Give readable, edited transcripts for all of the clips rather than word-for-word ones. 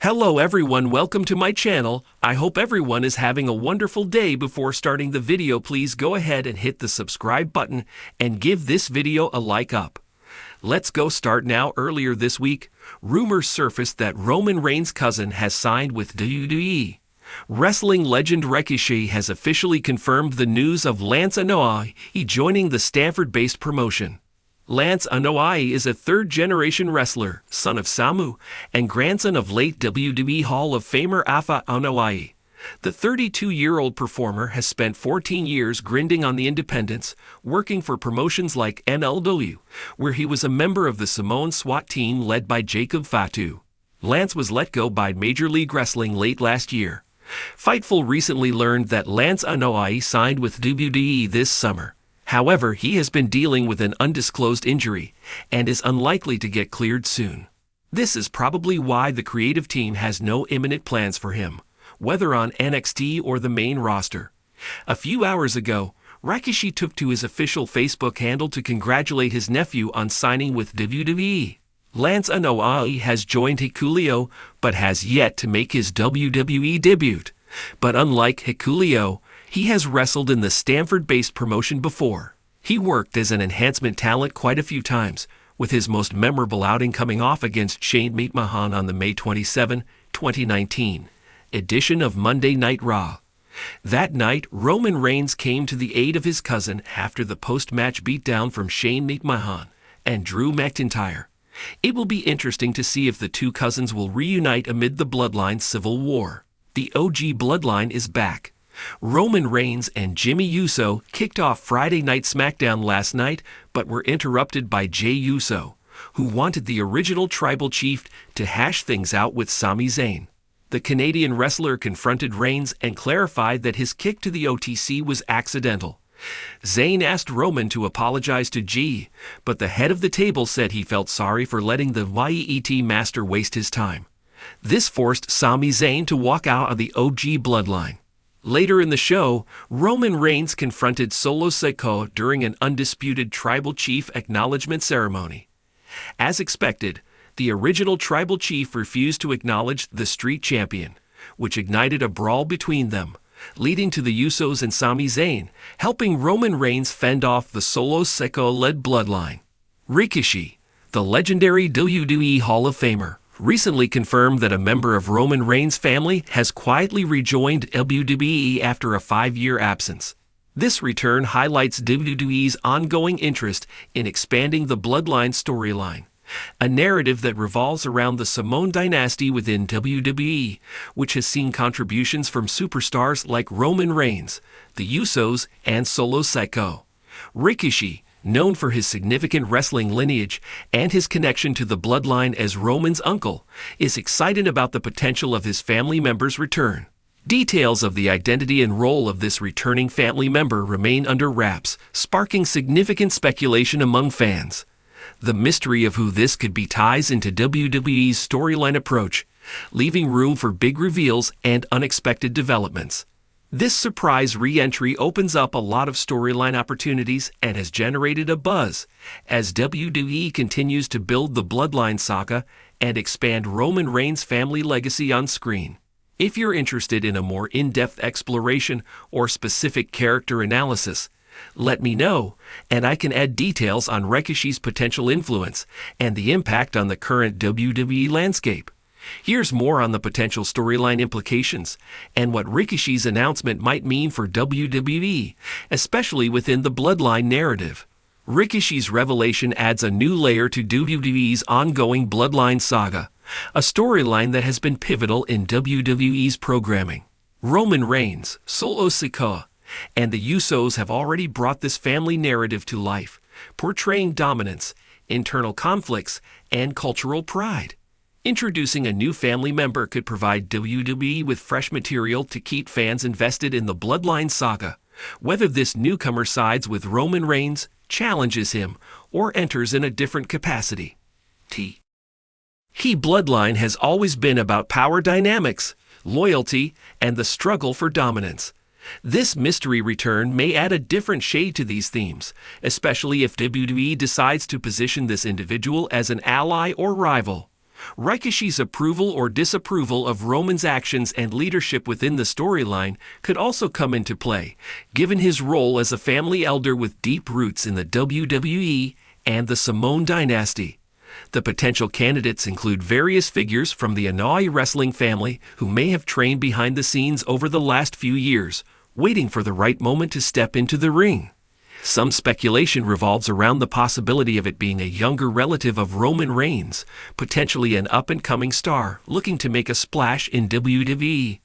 Hello everyone, welcome to my channel. I hope everyone is having a wonderful day. Before starting the video, please go ahead and hit the subscribe button and give this video a like up. Let's go start now. Earlier this week, rumors surfaced that Roman Reigns' cousin has signed with WWE. Wrestling legend Rikishi has officially confirmed the news of Reigns&Solo joining the Stanford-based promotion. Reigns&Solo is a third-generation wrestler, son of Samu, and grandson of late WWE Hall of Famer Reigns&Solo. The 32-year-old performer has spent 14 years grinding on the independents, working for promotions like NLW, where he was a member of the Samoan SWAT team led by Jacob Fatu. Lance was let go by Major League Wrestling late last year. Fightful recently learned that Reigns&Solo signed with WWE this summer. However, he has been dealing with an undisclosed injury and is unlikely to get cleared soon. This is probably why the creative team has no imminent plans for him, whether on NXT or the main roster. A few hours ago, Rikishi took to his official Facebook handle to congratulate his nephew on signing with WWE. Reigns&Solo has joined Hikuleo but has yet to make his WWE debut. But unlike Hikuleo, he has wrestled in the Stanford-based promotion before. He worked as an enhancement talent quite a few times, with his most memorable outing coming off against Shane McMahon on the May 27, 2019 edition of Monday Night Raw. That night, Roman Reigns came to the aid of his cousin after the post-match beatdown from Shane McMahon and Drew McIntyre. It will be interesting to see if the two cousins will reunite amid the Bloodline civil war. The OG Bloodline is back. Roman Reigns and Jimmy Uso kicked off Friday Night SmackDown last night, but were interrupted by Jey Uso, who wanted the original tribal chief to hash things out with Sami Zayn. The Canadian wrestler confronted Reigns and clarified that his kick to the OTC was accidental. Zayn asked Roman to apologize to Jey, but the head of the table said he felt sorry for letting the YET master waste his time. This forced Sami Zayn to walk out of the OG Bloodline. Later in the show, Roman Reigns confronted Solo Sikoa during an undisputed tribal chief acknowledgement ceremony. As expected, the original tribal chief refused to acknowledge the street champion, which ignited a brawl between them, leading to the Usos and Sami Zayn, helping Roman Reigns fend off the Solo Sikoa-led bloodline. Rikishi, the legendary WWE Hall of Famer, recently confirmed that a member of Roman Reigns' family has quietly rejoined WWE after a 5-year absence. This return highlights WWE's ongoing interest in expanding the Bloodline storyline, a narrative that revolves around the Samoan dynasty within WWE, which has seen contributions from superstars like Roman Reigns, the Usos, and Solo Sikoa. Rikishi, known for his significant wrestling lineage and his connection to the Bloodline as Roman's uncle, is excited about the potential of his family member's return. Details of the identity and role of this returning family member remain under wraps, sparking significant speculation among fans. The mystery of who this could be ties into WWE's storyline approach, leaving room for big reveals and unexpected developments. This surprise re-entry opens up a lot of storyline opportunities and has generated a buzz as WWE continues to build the Bloodline saga and expand Roman Reigns' family legacy on screen. If you're interested in a more in-depth exploration or specific character analysis, let me know, and I can add details on Rikishi's potential influence and the impact on the current WWE landscape. Here's more on the potential storyline implications and what Rikishi's announcement might mean for WWE, especially within the Bloodline narrative. Rikishi's revelation adds a new layer to WWE's ongoing Bloodline saga, a storyline that has been pivotal in WWE's programming. Roman Reigns, Solo Sikoa, and the Usos have already brought this family narrative to life, portraying dominance, internal conflicts, and cultural pride. Introducing a new family member could provide WWE with fresh material to keep fans invested in the Bloodline saga, whether this newcomer sides with Roman Reigns, challenges him, or enters in a different capacity. Bloodline has always been about power dynamics, loyalty, and the struggle for dominance. This mystery return may add a different shade to these themes, especially if WWE decides to position this individual as an ally or rival. Rikishi's approval or disapproval of Roman's actions and leadership within the storyline could also come into play, given his role as a family elder with deep roots in the WWE and the Samoan dynasty. The potential candidates include various figures from the Anoa'i wrestling family who may have trained behind the scenes over the last few years, waiting for the right moment to step into the ring. Some speculation revolves around the possibility of it being a younger relative of Roman Reigns, potentially an up-and-coming star looking to make a splash in WWE.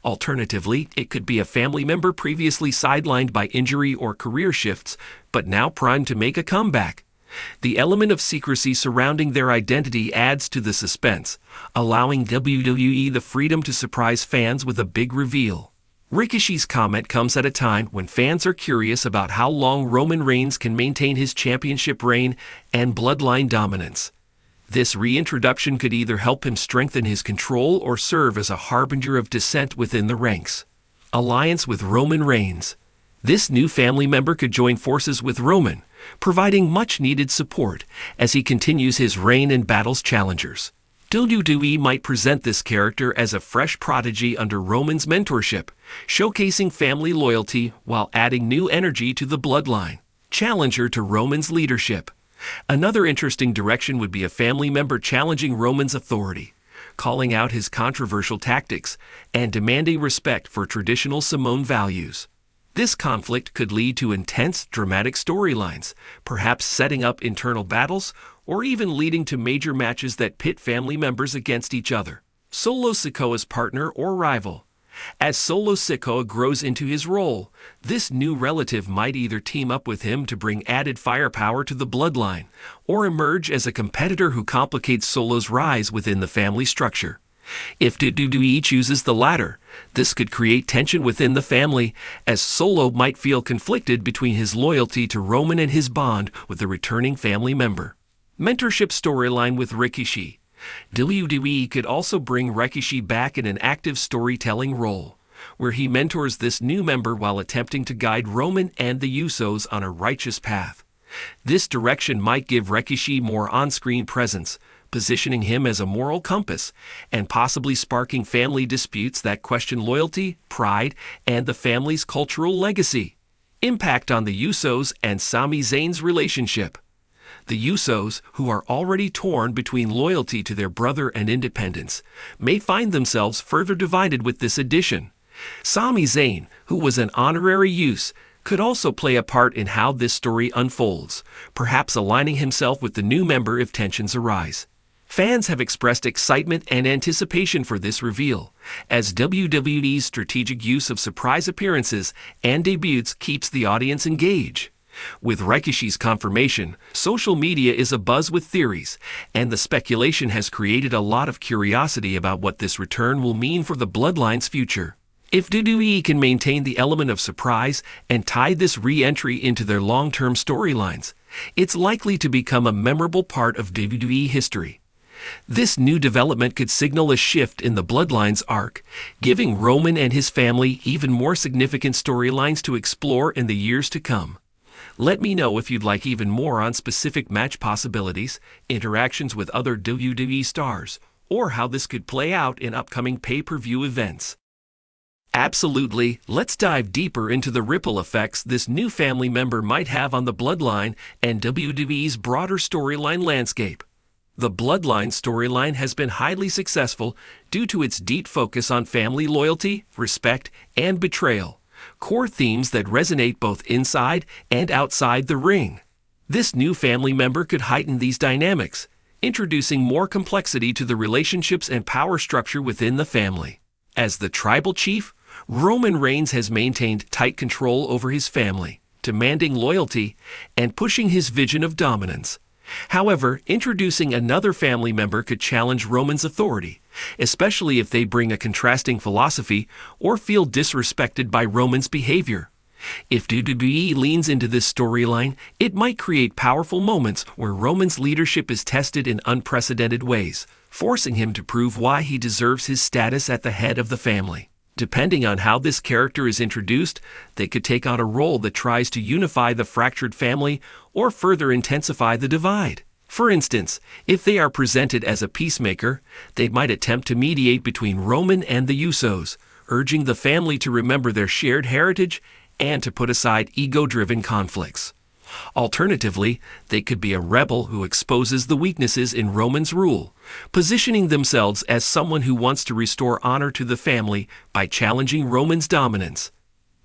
Alternatively, it could be a family member previously sidelined by injury or career shifts, but now primed to make a comeback. The element of secrecy surrounding their identity adds to the suspense, allowing WWE the freedom to surprise fans with a big reveal. Rikishi's comment comes at a time when fans are curious about how long Roman Reigns can maintain his championship reign and bloodline dominance. This reintroduction could either help him strengthen his control or serve as a harbinger of dissent within the ranks. Alliance with Roman Reigns. This new family member could join forces with Roman, providing much-needed support as he continues his reign and battles challengers. WWE might present this character as a fresh prodigy under Roman's mentorship, showcasing family loyalty while adding new energy to the bloodline. Challenger to Roman's leadership. Another interesting direction would be a family member challenging Roman's authority, calling out his controversial tactics, and demanding respect for traditional Samoan values. This conflict could lead to intense, dramatic storylines, perhaps setting up internal battles or even leading to major matches that pit family members against each other. Solo Sikoa's partner or rival. As Solo Sikoa grows into his role, this new relative might either team up with him to bring added firepower to the bloodline, or emerge as a competitor who complicates Solo's rise within the family structure. If WWE chooses the latter, this could create tension within the family, as Solo might feel conflicted between his loyalty to Roman and his bond with the returning family member. Mentorship storyline with Rikishi. WWE could also bring Rikishi back in an active storytelling role, where he mentors this new member while attempting to guide Roman and the Usos on a righteous path. This direction might give Rikishi more on-screen presence, positioning him as a moral compass, and possibly sparking family disputes that question loyalty, pride, and the family's cultural legacy. Impact on the Usos and Sami Zayn's relationship. The Usos, who are already torn between loyalty to their brother and independence, may find themselves further divided with this addition. Sami Zayn, who was an honorary Us, could also play a part in how this story unfolds, perhaps aligning himself with the new member if tensions arise. Fans have expressed excitement and anticipation for this reveal, as WWE's strategic use of surprise appearances and debuts keeps the audience engaged. With Rikishi's confirmation, social media is abuzz with theories, and the speculation has created a lot of curiosity about what this return will mean for the Bloodline's future. If WWE can maintain the element of surprise and tie this re-entry into their long-term storylines, it's likely to become a memorable part of WWE history. This new development could signal a shift in the Bloodline's arc, giving Roman and his family even more significant storylines to explore in the years to come. Let me know if you'd like even more on specific match possibilities, interactions with other WWE stars, or how this could play out in upcoming pay-per-view events. Absolutely, let's dive deeper into the ripple effects this new family member might have on the Bloodline and WWE's broader storyline landscape. The Bloodline storyline has been highly successful due to its deep focus on family loyalty, respect, and betrayal, core themes that resonate both inside and outside the ring. This new family member could heighten these dynamics, introducing more complexity to the relationships and power structure within the family. As the tribal chief, Roman Reigns has maintained tight control over his family, demanding loyalty and pushing his vision of dominance. However, introducing another family member could challenge Roman's authority, especially if they bring a contrasting philosophy or feel disrespected by Roman's behavior. If WWE leans into this storyline, it might create powerful moments where Roman's leadership is tested in unprecedented ways, forcing him to prove why he deserves his status at the head of the family. Depending on how this character is introduced, they could take on a role that tries to unify the fractured family or further intensify the divide. For instance, if they are presented as a peacemaker, they might attempt to mediate between Roman and the Usos, urging the family to remember their shared heritage and to put aside ego-driven conflicts. Alternatively, they could be a rebel who exposes the weaknesses in Roman's rule, positioning themselves as someone who wants to restore honor to the family by challenging Roman's dominance.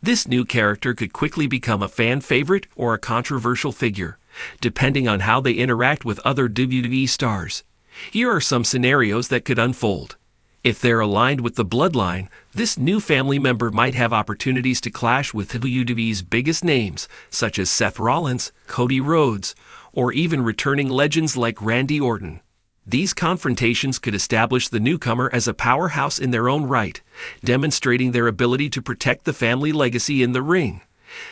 This new character could quickly become a fan favorite or a controversial figure, depending on how they interact with other WWE stars. Here are some scenarios that could unfold. If they're aligned with the bloodline, this new family member might have opportunities to clash with WWE's biggest names, such as Seth Rollins, Cody Rhodes, or even returning legends like Randy Orton. These confrontations could establish the newcomer as a powerhouse in their own right, demonstrating their ability to protect the family legacy in the ring.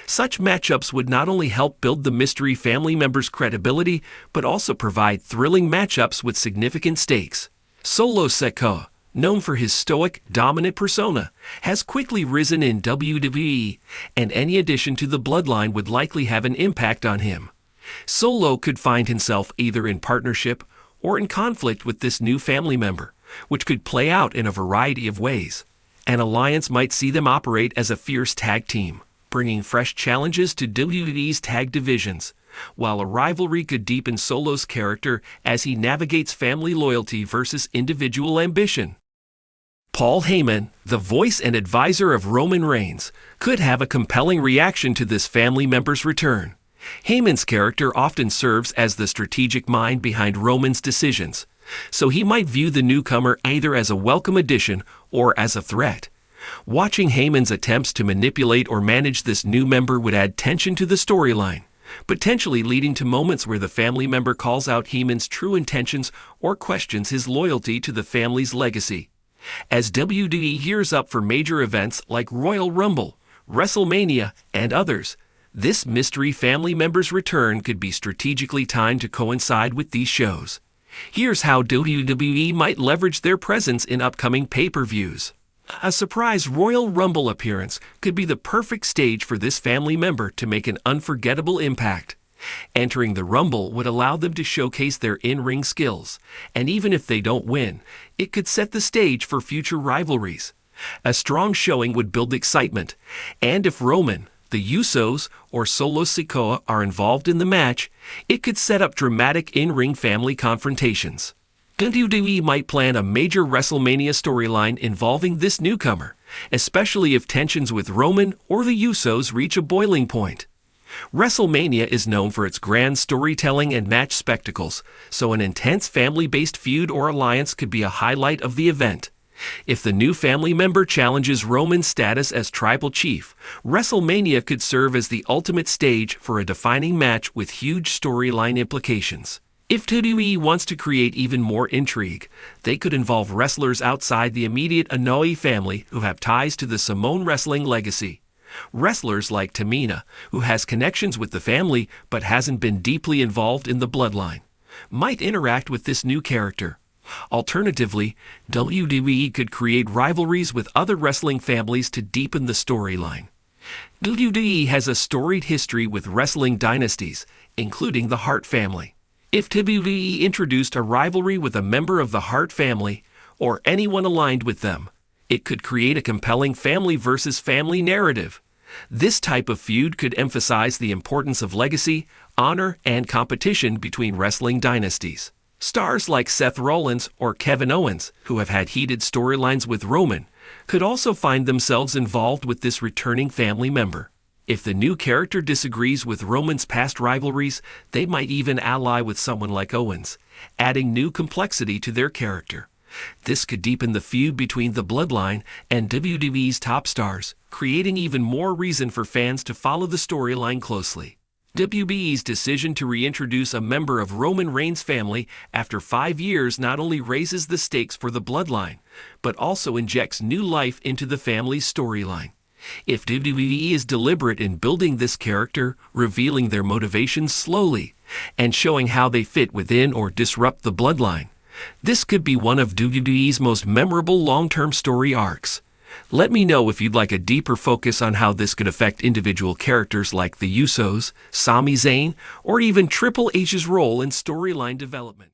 Such matchups would not only help build the mystery family member's credibility, but also provide thrilling matchups with significant stakes. Solo Sikoa, known for his stoic, dominant persona, has quickly risen in WWE, and any addition to the bloodline would likely have an impact on him. Solo could find himself either in partnership or in conflict with this new family member, which could play out in a variety of ways. An alliance might see them operate as a fierce tag team, bringing fresh challenges to WWE's tag divisions, while a rivalry could deepen Solo's character as he navigates family loyalty versus individual ambition. Paul Heyman, the voice and advisor of Roman Reigns, could have a compelling reaction to this family member's return. Heyman's character often serves as the strategic mind behind Roman's decisions, so he might view the newcomer either as a welcome addition or as a threat. Watching Heyman's attempts to manipulate or manage this new member would add tension to the storyline, potentially leading to moments where the family member calls out Heyman's true intentions or questions his loyalty to the family's legacy. As WWE gears up for major events like Royal Rumble, WrestleMania, and others, this mystery family member's return could be strategically timed to coincide with these shows. Here's how WWE might leverage their presence in upcoming pay-per-views. A surprise Royal Rumble appearance could be the perfect stage for this family member to make an unforgettable impact. Entering the Rumble would allow them to showcase their in-ring skills, and even if they don't win, it could set the stage for future rivalries. A strong showing would build excitement, and if Roman, the Usos, or Solo Sikoa are involved in the match, it could set up dramatic in-ring family confrontations. WWE might plan a major WrestleMania storyline involving this newcomer, especially if tensions with Roman or the Usos reach a boiling point. WrestleMania is known for its grand storytelling and match spectacles, so an intense family-based feud or alliance could be a highlight of the event. If the new family member challenges Roman's status as tribal chief, WrestleMania could serve as the ultimate stage for a defining match with huge storyline implications. If WWE wants to create even more intrigue, they could involve wrestlers outside the immediate Anoa'i family who have ties to the Samoan wrestling legacy. Wrestlers like Tamina, who has connections with the family but hasn't been deeply involved in the bloodline, might interact with this new character. Alternatively, WWE could create rivalries with other wrestling families to deepen the storyline. WWE has a storied history with wrestling dynasties, including the Hart family. If WWE introduced a rivalry with a member of the Hart family, or anyone aligned with them, it could create a compelling family versus family narrative. This type of feud could emphasize the importance of legacy, honor, and competition between wrestling dynasties. Stars like Seth Rollins or Kevin Owens, who have had heated storylines with Roman, could also find themselves involved with this returning family member. If the new character disagrees with Roman's past rivalries, they might even ally with someone like Owens, adding new complexity to their character. This could deepen the feud between the bloodline and WWE's top stars, creating even more reason for fans to follow the storyline closely. WWE's decision to reintroduce a member of Roman Reigns' family after 5 years not only raises the stakes for the bloodline, but also injects new life into the family's storyline. If WWE is deliberate in building this character, revealing their motivations slowly, and showing how they fit within or disrupt the bloodline, this could be one of WWE's most memorable long-term story arcs. Let me know if you'd like a deeper focus on how this could affect individual characters like the Usos, Sami Zayn, or even Triple H's role in storyline development.